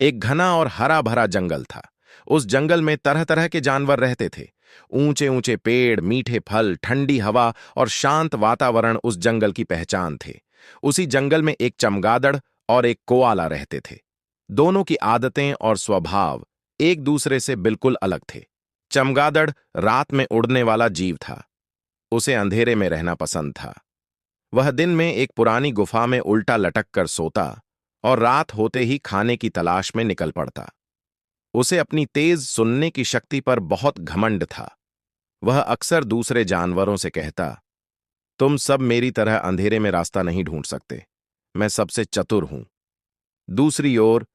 एक घना और हरा भरा जंगल था। उस जंगल में तरह तरह के जानवर रहते थे। ऊंचे ऊंचे पेड़, मीठे फल, ठंडी हवा और शांत वातावरण उस जंगल की पहचान थे। उसी जंगल में एक चमगादड़ और एक कोआला रहते थे। दोनों की आदतें और स्वभाव एक दूसरे से बिल्कुल अलग थे। चमगादड़ रात में उड़ने वाला जीव था। उसे अंधेरे में रहना पसंद था। वह दिन में एक पुरानी गुफा में उल्टा लटक कर सोता और रात होते ही खाने की तलाश में निकल पड़ता। उसे अपनी तेज सुनने की शक्ति पर बहुत घमंड था। वह अक्सर दूसरे जानवरों से कहता, तुम सब मेरी तरह अंधेरे में रास्ता नहीं ढूंढ सकते। मैं सबसे चतुर हूं। दूसरी ओर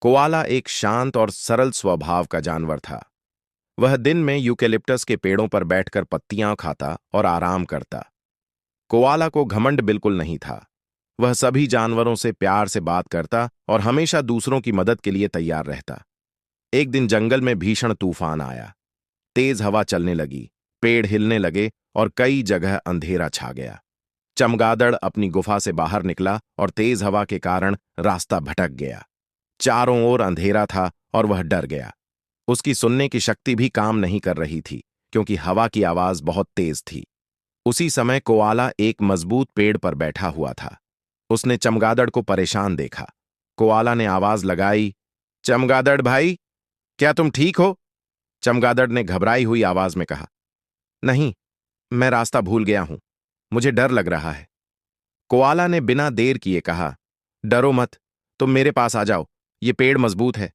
कोआला एक शांत और सरल स्वभाव का जानवर था। वह दिन में यूकेलिप्टस के पेड़ों पर बैठकर पत्तियां खाता और आराम करता। कोआला को घमंड बिल्कुल नहीं था। वह सभी जानवरों से प्यार से बात करता और हमेशा दूसरों की मदद के लिए तैयार रहता। एक दिन जंगल में भीषण तूफान आया। तेज हवा चलने लगी, पेड़ हिलने लगे और कई जगह अंधेरा छा गया। चमगादड़ अपनी गुफा से बाहर निकला और तेज हवा के कारण रास्ता भटक गया। चारों ओर अंधेरा था और वह डर गया। उसकी सुनने की शक्ति भी काम नहीं कर रही थी, क्योंकि हवा की आवाज बहुत तेज थी। उसी समय कोआला एक मजबूत पेड़ पर बैठा हुआ था। उसने चमगादड़ को परेशान देखा। कोआला ने आवाज लगाई, चमगादड़ भाई, क्या तुम ठीक हो? चमगादड़ ने घबराई हुई आवाज में कहा, नहीं, मैं रास्ता भूल गया हूं। मुझे डर लग रहा है। कोआला ने बिना देर किए कहा, डरो मत, तुम मेरे पास आ जाओ, ये पेड़ मजबूत है।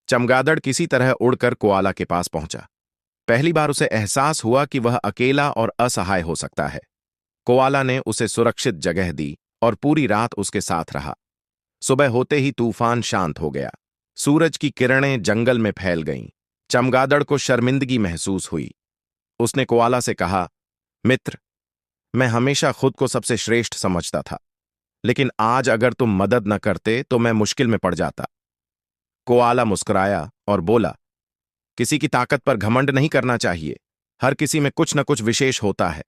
चमगादड़ किसी तरह उड़कर कोआला के पास पहुंचा। पहली बार उसे एहसास हुआ कि वह अकेला और असहाय हो सकता है। कोआला ने उसे सुरक्षित जगह दी और पूरी रात उसके साथ रहा। सुबह होते ही तूफान शांत हो गया। सूरज की किरणें जंगल में फैल गईं। चमगादड़ को शर्मिंदगी महसूस हुई। उसने कोआला से कहा, मित्र, मैं हमेशा खुद को सबसे श्रेष्ठ समझता था, लेकिन आज अगर तुम मदद न करते तो मैं मुश्किल में पड़ जाता। कोआला मुस्कुराया और बोला, किसी की ताकत पर घमंड नहीं करना चाहिए। हर किसी में कुछ न कुछ विशेष होता है।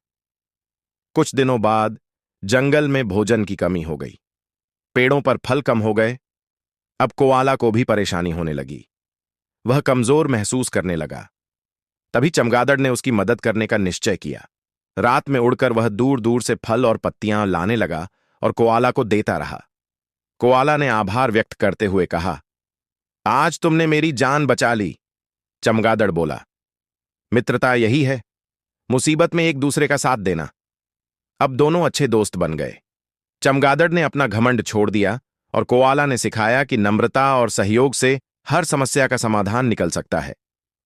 कुछ दिनों बाद जंगल में भोजन की कमी हो गई। पेड़ों पर फल कम हो गए। अब कोआला को भी परेशानी होने लगी। वह कमजोर महसूस करने लगा। तभी चमगादड़ ने उसकी मदद करने का निश्चय किया। रात में उड़कर वह दूर दूर से फल और पत्तियां लाने लगा और कोआला को देता रहा। कोआला ने आभार व्यक्त करते हुए कहा, आज तुमने मेरी जान बचा ली। चमगादड़ बोला, मित्रता यही है, मुसीबत में एक दूसरे का साथ देना। अब दोनों अच्छे दोस्त बन गए। चमगादड़ ने अपना घमंड छोड़ दिया और कोआला ने सिखाया कि नम्रता और सहयोग से हर समस्या का समाधान निकल सकता है।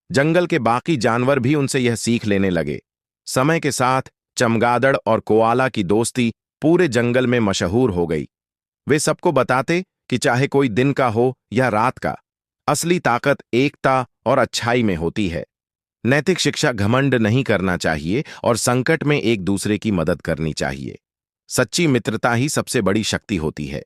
जंगल के बाकी जानवर भी उनसे यह सीख लेने लगे। समय के साथ चमगादड़ और कोआला की दोस्ती पूरे जंगल में मशहूर हो गई। वे सबको बताते कि चाहे कोई दिन का हो या रात का, असली ताकत एकता और अच्छाई में होती है। नैतिक शिक्षा घमंड नहीं करना चाहिए और संकट में एक दूसरे की मदद करनी चाहिए। सच्ची मित्रता ही सबसे बड़ी शक्ति होती है।